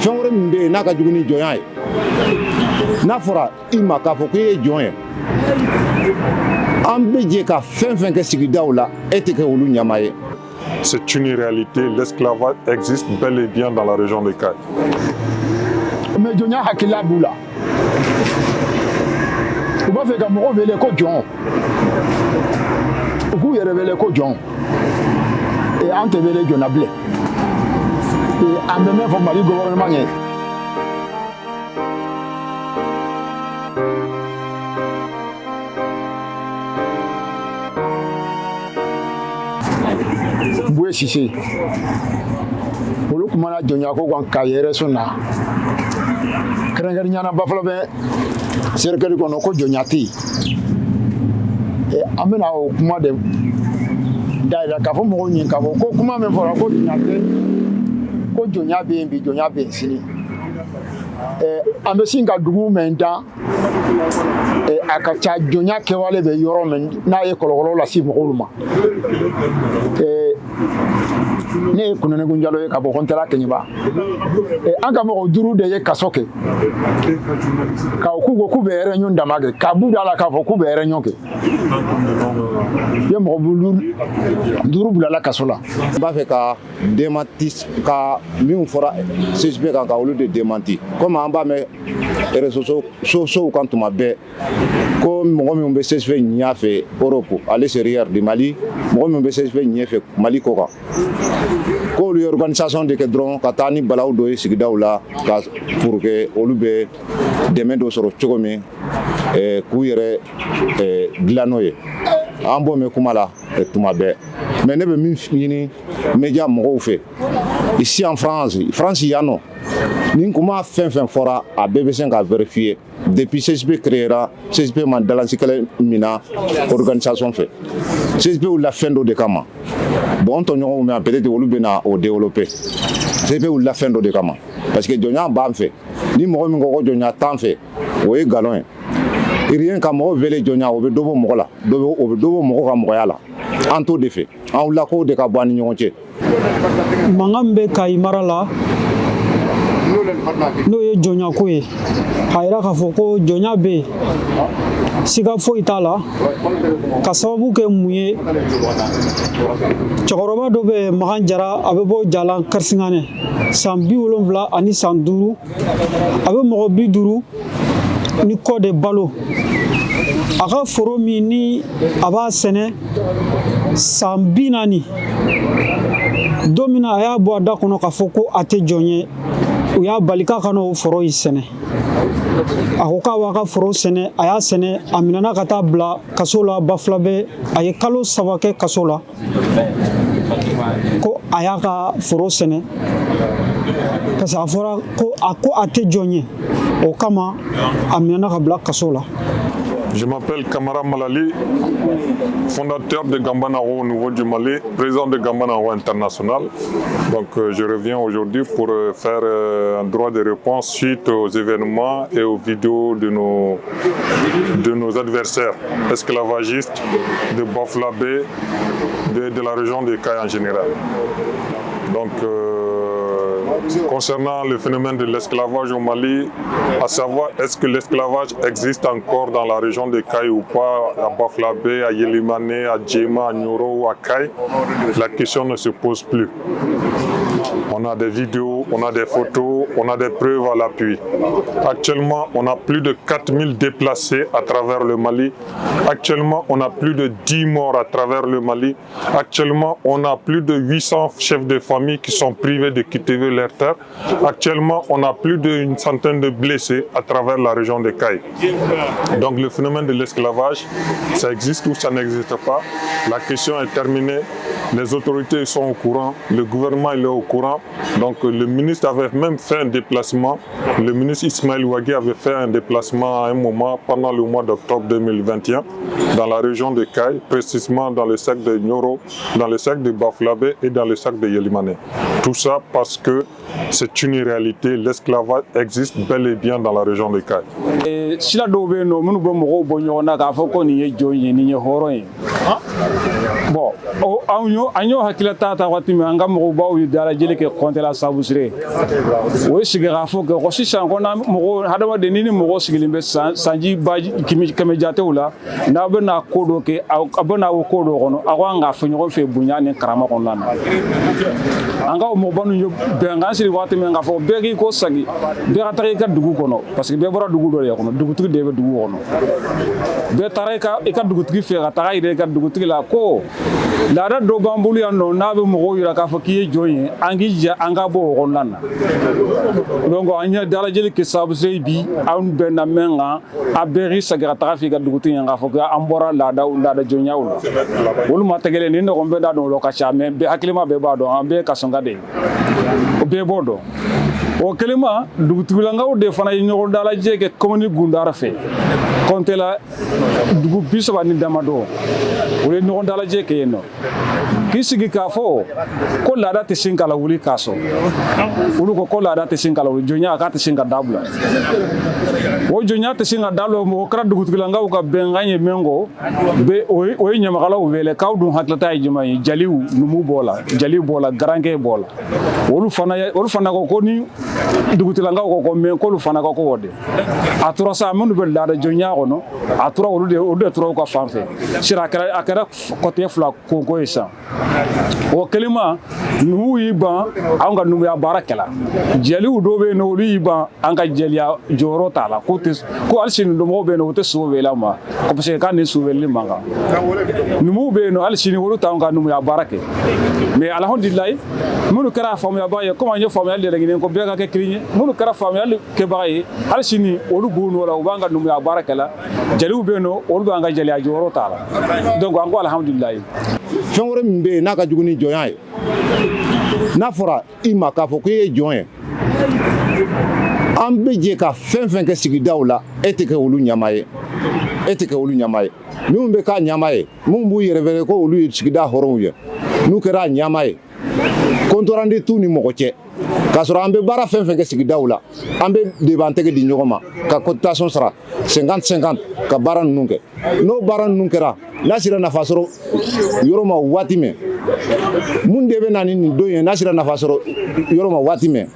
fɛn wɛrɛ min bɛ yen n'a ka jugu ni jɔnya ye n'a fɔra i ma k'a fɔ k'i ye jɔn ye an bɛ jɛ ka fɛn fɛn kɛ sigidaw la e tɛ kɛ olu ɲama ye. C'est une réalité, l'esclavage existe bel et bien dans la région de Kayes. Mais jɔnya hakilila b'u la u b'a fɛ ka mɔgɔw wele ko jɔn u k'u yɛrɛ wele ko jɔn an tɛ wele jɔnna bilen an bɛ min fɔ Mali gouvernement ye. Boué Cissé olu kumana jɔnya ko kan Kayes région na kɛrɛnkɛrɛnnenya ba fɔlɔ bɛ cercle kɔnɔ ko jɔnya tɛ yen an bɛna o kuma de dayɛlɛ k'a fɔ mɔgɔw ɲɛ k'a fɔ ko kuma min fɔra ko jɔnya tɛ ko jɔnya bɛ yen bi jɔnya bɛ yen sini an bɛ sin ka dugu min dan a ka ca jɔnya kɛwale bɛ yɔrɔ min n'a ye kɔlɔlɔ lase mɔgɔw ma ne ye Kunɛnɛkun Jalo ye ka bɔ Kontala Keɲeba an ka mɔgɔ 5 de ye kaso kɛ k'u ko k'u bɛ réunion dama kɛ k'a b'u da la k'a fɔ k'u bɛ réunion kɛ i ye mɔgɔ 5 bilala kaso la. N b'a fɛ ka démenti ka min fɔra CSP kan ka olu de démenti comme an b'a mɛn réseaux sociaux kan tuma bɛɛ ko mɔgɔ min bɛ CSP ɲɛ fɛ Europe à l'extérieur du Mali mɔgɔ min bɛ CSP ɲɛ fɛ Mali ko kan k'olu ye organisation de kɛ dɔrɔn ka taa ni balaw dɔ ye sigidaw la pour que olu bɛ dɛmɛ dɔ sɔrɔ cogo min k'u yɛrɛ dilan n'o ye an b'o mɛn kuma la tuma bɛɛ mais ne bɛ min ɲini média mɔgɔw fɛ ici en France yan nɔ ni kuma fɛn fɛn fɔra a bɛɛ bɛ se ka vérifier depuis CSP créera CSP ma dalansi kɛlɛ min na organisation fɛ CSP wulila fɛn dɔ de kama bon an tɔɲɔgɔnw mɛn peut-être olu bɛna o développer CSP wulila fɛn dɔ de kama parce que jɔnya b'an fɛ ni mɔgɔ min ko ko jɔnya t'an fɛ o ye galon ye rien ka mɔgɔ wele jɔnya o bɛ dɔ bɔ mɔgɔ la o bɛ dɔ bɔ mɔgɔ ka mɔgɔya la an t'o de fɛ an wulila k'o de ka bɔ an ni ɲɔgɔn cɛ. Mankan bɛ Kayes mara la n'o ye jɔnyako ye a yira k'a fɔ ko jɔnya bɛ yen siga foyi t'a la ka sababu kɛ mun ye cɛkɔrɔba dɔ bɛ Makan Jara a bɛ bɔ Jalan Karisinganɛ san 70 ani san 5 a bɛ mɔgɔ 50 ni kɔ de balo a ka foro min ni a b'a sɛnɛ san 40 don min na a y'a bɔ a da kɔnɔ k'a fɔ ko a tɛ jɔn ye u y'a bali k'a ka n'o foro in sɛnɛ a ko k'a b'a ka foro sɛnɛ a y'a sɛnɛ a minɛna ka taa bila kaso la Bafulabe a ye kalo 3 kɛ kaso la ko a y'a ka foro sɛnɛ parce que a fɔra ko a tɛ jɔn ye o kama a minɛna ka bila kaso la. Je m'appelle Kamara Malali, fondateur de Gambanaro au niveau du Mali, président de Gambanaro International. Donc je reviens aujourd'hui pour faire un droit de réponse suite aux événements et aux vidéos de nos adversaires esclavagistes de Bafulabe, de la région de Kayes en général. Donc concernant le phénomène de l'esclavage au Mali, à savoir est-ce que l'esclavage existe encore dans la région de Kayes ou pas, à Bafulabe, à Yelimane, à Djema, à Nioro ou à Kayes, la question ne se pose plus. On a des vidéos, on a des photos, on a des preuves à l'appui. Actuellement, on a plus de 4000 déplacés à travers le Mali. Actuellement, on a plus de 10 morts à travers le Mali. Actuellement, on a plus de 800 chefs de famille qui sont privés de quitter leur terre. Actuellement, on a plus d'une centaine de blessés à travers la région de Kayes. Donc le phénomène de l'esclavage, ça existe ou ça n'existe pas. La question est terminée. Les autorités sont au courant, le gouvernement est au courant. Donc le ministre avait même fait un déplacement. Le ministre Ismaël Ouagui avait fait un déplacement à un moment pendant le mois d'octobre 2021 dans la région de Kayes, précisément dans le cercle de Nioro, dans le cercle de Bafulabe et dans le cercle de Yelimane. Tout ça parce que c'est une réalité, l'esclavage existe bel et bien dans la région de Kayes. Sila dɔw bɛ yen nɔ minnu bɛ mɔgɔw bɔ ɲɔgɔn na k'a fɔ ko nin ye jɔn ye nin ye hɔrɔn ye bon an y'o hakilila ta waati min an ka mɔgɔbaw ye dalajɛli kɛ kɔntɛla sabusire o ye sigi k'a fɔ ko sisan ko mɔgɔ hadamaden ni mɔgɔ sigilen bɛ sanji ba kɛmɛ jatew la n'a bɛ na ko dɔ kɛ a bɛ na o ko dɔ kɔnɔ a ko an k'a fɔ ɲɔgɔn fɛ bonya ni karama kɔnɔna na an ka mɔgɔbaw ni bɛnkan siri waati min k'a fɔ bɛɛ k'i ko sagi bɛɛ ka taga i ka dugu kɔnɔ parce que bɛɛ bɔra dugu dɔ de kɔnɔ dugutigi de bɛ dugu kɔnɔ bɛɛ taara i ka dugutigi fɛ ka taga yɛrɛ i ka dugutigi la ko laada dɔ b'an bolo yan nɔ n'a bɛ mɔgɔw yira k'a fɔ k'i ye jɔn ye an k'i jɛ an ka bɔ o kɔnɔna na donc an ye dalajɛli kɛ sababu se bi an bɛɛ na mɛn kan a bɛɛ k'i sagi ka taga f'i ka dugutigi ye k'a fɔ k'an bɔra laada jɔnyaw la olu ma tɛgɛlen ni ɲɔgɔn bɛɛ da dɔn o la ka ca mais bɛɛ hakilima bɛɛ b'a dɔn an bɛɛ ye kasɔnka de ye o bɛɛ b'o dɔn o kelen ma dugutigilankaw de fana ye ɲɔgɔn dalajɛ kɛ commune Gundara fɛ Kɔntɛla dugu 30 ni damadɔ o ye ɲɔgɔn dalajɛ kɛ yen nɔ k'i sigi k'a fɔ ko laada tɛ sin ka lawuli k'a sɔn olu ko laada tɛ sin ka lawuli jɔnya k'a tɛ sin ka dabila o jɔnya tɛ sin ka dabila o kɛra dugutigilankaw ka bɛnkan ye min kɔ o ye ɲamakalaw wele k'aw dun hakilita ye jumɛn ye jaliw numu b'o la jali b'o la garankɛ b'o la olu fana ko ni dugutigilankaw ko mais k'olu fana ko o de a tora sa minnu bɛ laada jɔnya kɔnɔ a tora olu de tora u ka fan fɛ sira a kɛra côté fila ko ye san o kelima numu y'i ban an ka numuya baara kɛla jeliw dɔw bɛ yen nɔ olu y'i ban an ka jeliya jɔyɔrɔ t'a la ko hali sini dɔnmɔgɔw bɛ yen nɔ u tɛ sogo wele ma parce que k'a ni sogo weleli man kan numuw bɛ yen nɔ hali sini olu t'an ka numuya baara kɛ mais alhamdulilayi minnu kɛra faamuyaba ye komi an ye faamuyali de laɲini ko bɛɛ ka kɛ kelen ye minnu kɛra faamuyali kɛbaga ye hali sini olu b'u nɔ la u b'an ka numuya baara kɛla jeliw bɛ yen nɔ olu b'an ka jeliya jɔyɔrɔ t'a la donc an ko alhamdulilayi fɛn wɛrɛ min bɛ yen n'a ka jugu ni jɔnya ye n'a fɔra i ma k'a fɔ k'i ye jɔn ye an bɛ jɛ ka fɛn fɛn kɛ sigidaw la e tɛ kɛ olu ɲama ye minnu bɛ k'a ɲama ye minnu b'u yɛrɛ ko olu ye sigida hɔrɔnw ye n'u kɛra a ɲama ye kɔntɔrande t'u ni mɔgɔ cɛ k'a sɔrɔ an bɛ baara fɛn fɛn kɛ sigidaw la an bɛ de b'an tɛgɛ di ɲɔgɔn ma ka cotisation sara 50-50 ka baara ninnu kɛ n'o baara ninnu kɛra n'a sera nafa sɔrɔ yɔrɔ ma waati min mun de bɛ na ni nin don ye n'a sera nafa sɔrɔ yɔrɔ ma waati min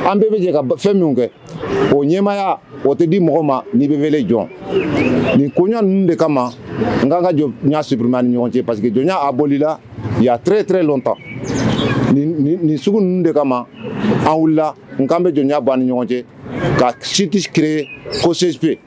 an bɛɛ bɛ jɛ ka fɛn minnu kɛ o ɲɛmaya o tɛ di mɔgɔ ma n'i bɛ wele jɔn nin koɲa ninnu de kama n kan ka jɔnya supprimer ni ɲɔgɔn cɛ parce que jɔnya abolila il y a très très longtemps nin sugu ninnu de kama an wulila n k'an bɛ jɔnya bɔ an ni ɲɔgɔn cɛ ka site créer ko CSP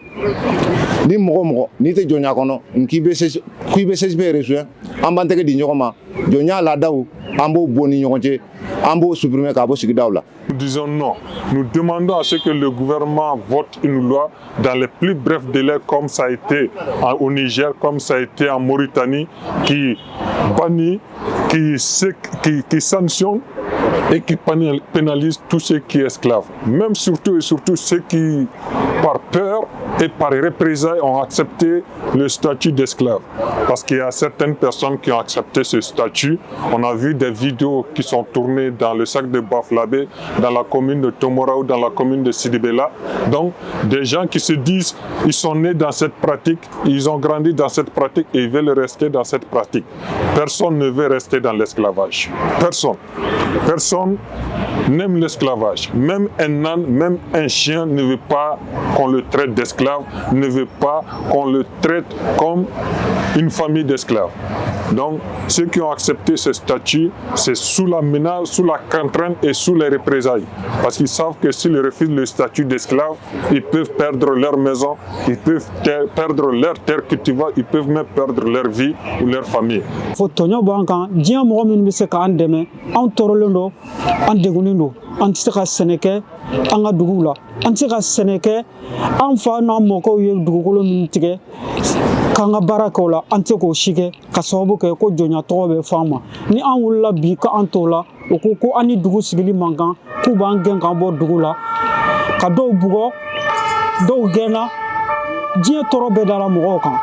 ni mɔgɔ n'i tɛ jɔnya kɔnɔ k'i bɛ CSP reçu an b'an tɛgɛ di ɲɔgɔn ma jɔnya laadaw an b'o bɔ ni ɲɔgɔn cɛ an b'o supprimer k'a bɔ sigidaw la. Nous disons non. Nous demandons à ce que le gouvernement vote une loi dans les plus brefs délais, comme ça a été au Niger, comme ça a été en Mauritanie, qui bannit, qui sanctionne et qui pénalise tous ceux qui esclavent. Même surtout et surtout ceux qui, par peur et par représailles, ont accepté le statut d'esclave. Parce qu'il y a certaines personnes qui ont accepté ce statut. On a vu des vidéos qui sont tournées dans le sac de Baflabé, dans la commune de Tomora ou dans la commune de Sidibella. Donc, des gens qui se disent, ils sont nés dans cette pratique, ils ont grandi dans cette pratique et ils veulent rester dans cette pratique. Personne ne veut rester dans l'esclavage. Personne. Personne n'aime l'esclavage. Même un âne, même un chien ne veut pas qu'on le traite d'esclave, ne veut pas qu'on le traite comme une famille d'esclaves. Donc, ceux qui ont accepté ce statut, c'est sous la menace, sous la contrainte et sous les représailles. Parce qu'ils savent que s'ils refusent le statut d'esclave, ils peuvent perdre leur maison, ils peuvent perdre leur terre cultivable, ils peuvent même perdre leur vie ou leur famille. An tɛ se ka sɛnɛ kɛ an ka duguw la an tɛ se ka sɛnɛ kɛ an fa n'an mɔkɛw ye dugukolo min tigɛ k'an ka baara kɛ o la an tɛ k'o si kɛ ka sababu kɛ ko jɔnya tɔgɔ bɛ fɔ an ma ni an wulila bi k'an t'o la o ko an ni dugu sigili man kan k'u b'an gɛn k'an bɔ dugu la ka dɔw bugɔ dɔw gɛnna diɲɛ tɔɔrɔ bɛɛ dara mɔgɔw kan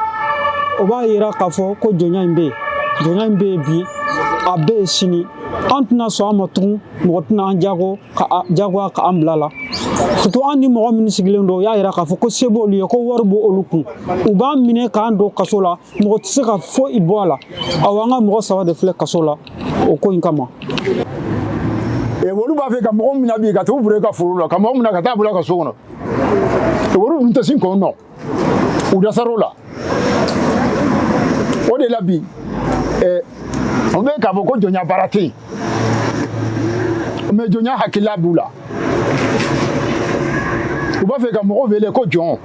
o b'a yira k'a fɔ ko jɔnya in bɛ yen bi a bɛɛ ye sini an tɛna sɔn a ma tugun mɔgɔ tɛna an jagoya ka an bila la surtout an ni mɔgɔ minnu sigilen don o y'a yira k'a fɔ ko se b'olu ye ko wari b'olu kun u b'an minɛ k'an don kaso la mɔgɔ tɛ se ka foyi bɔ a la awɔ an ka mɔgɔ 3 de filɛ kaso la o ko in kama. Olu b'a fɛ ka mɔgɔ min bi ka t'u bure ka foro la ka mɔgɔ min ka taa bula ka so kɔnɔ olu dun tɛ sin k'o nɔ u dasar'o la o de la bi on bɛ k'a fɔ ko jɔnya baara tɛ yen mais jɔnya hakilila b'u la u b'a fɛ ka mɔgɔ wele ko jɔn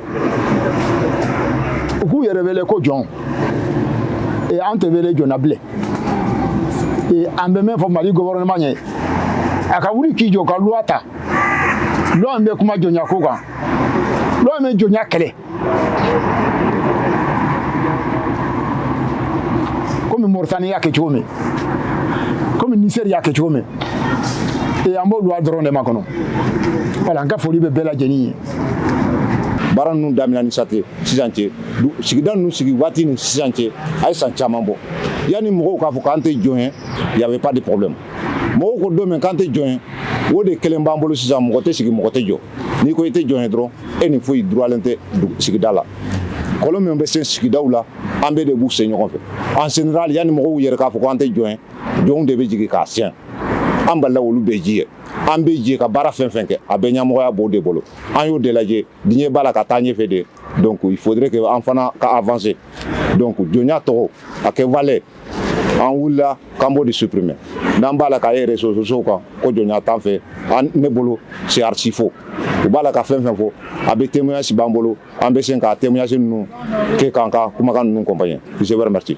u k'u yɛrɛ wele ko jɔn an tɛ wele jɔnna bilen an bɛ min fɔ Mali gouvernement ɲɛ a ka wuli k'i jɔ ka loi ta loi min bɛ kuma jɔnya ko kan loi min jɔnya kɛlɛ komi Mauritanie y'a kɛ cogo min komi Niger y'a kɛ cogo min an b'o loi dɔrɔn de makɔnɔ voilà n ka foli bɛ bɛɛ lajɛlen ye. Baara ninnu daminɛ ni sate sisan cɛ sigida ninnu sigi waati ni sisan cɛ a ye san caman bɔ yanni mɔgɔw k'a fɔ k'an tɛ jɔn ye y avait pas de problème mɔgɔw ko don min k'an tɛ jɔn ye o de kelen b'an bolo sisan mɔgɔ tɛ sigi mɔgɔ tɛ jɔ n'i ko i tɛ jɔn ye dɔrɔn e ni foyi droitlen tɛ sigida la kɔlɔn min bɛ se sigidaw la an bɛɛ de b'u se ɲɔgɔn fɛ en général yanni mɔgɔw yɛrɛ k'a fɔ k'an tɛ jɔn ye jɔnw de bɛ jigin k'a siɲɛ an balila olu bɛ ji ye an bɛ ji ka baara fɛn fɛn kɛ a bɛ ɲɛmɔgɔya b'o de bolo an y'o de lajɛ diɲɛ b'a la ka taa ɲɛfɛ de donc il faudrait que an fana ka avancer donc jɔnya tɔgɔ a kɛ valeur an wulila k'an b'o de supprimer n'an b'a la k'a ye réseaux sociaux kan ko jɔnya t'an fɛ ne bolo c'est archi faux u b'a la ka fɛn fɛn fɔ a bɛ témoignage b'an bolo an bɛ se ka témoignage ninnu kɛ k'an ka kumakan ninnu accompagner je vous remercie.